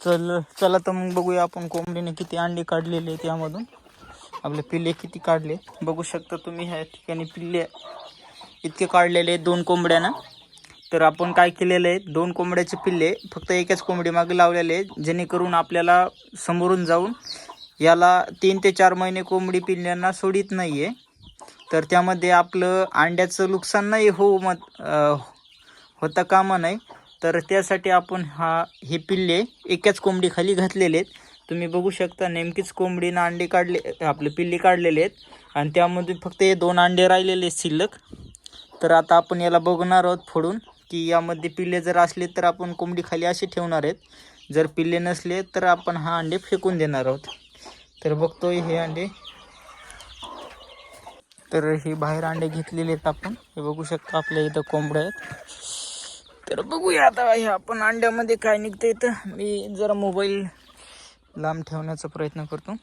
चला तर मग बघूया आपण कोंबडीने किती अंडे काढलेले आहेत यामधून. आपले पिल्ले किती काढले बघू शकता तुम्ही. ह्या ठिकाणी पिल्ले इतके काढलेले आहेत 2 कोंबड्यानं. तर आपण काय केलेलं आहे, 2 कोंबड्याचे पिल्ले फक्त एकाच कोंबडी मागे लावलेले आहेत, जेणेकरून आपल्याला समोरून जाऊन याला 3 ते 4 महिने कोंबडी पिल्ल्यांना सोडित नाही आहे. तर त्यामध्ये आपलं अंड्याचं नुकसान नाही होता कामा नाही. तर त्यासाठी आपण हे पिल्ले एकाच कोंबडी खाली घातलेले आहेत. तुम्ही बघू शकता नेमकीच कोंबडीनं अंडे काढले, आपले पिल्ले काढलेले आहेत आणि त्यामध्ये फक्त हे 2 अंडे राहिलेले आहेत शिल्लक. तर आता आपण याला बघणार आहोत फोडून की यामध्ये पिल्ले जर असले तर आपण कोंबडी खाली असे ठेवणार आहेत, जर पिल्ले नसले तर आपण अंडे फेकून देणार आहोत. तर बघतोय हे अंडे. तर हे बाहेर अंडे घेतलेले आहेत आपण. हे बघू शकता आपल्या इथं कोंबड्या आहेत. तर बघूया आता हे आपण अंड्यामध्ये काय निघतंय. तर मी जरा मोबाईल लांब ठेवण्याचा प्रयत्न करतो.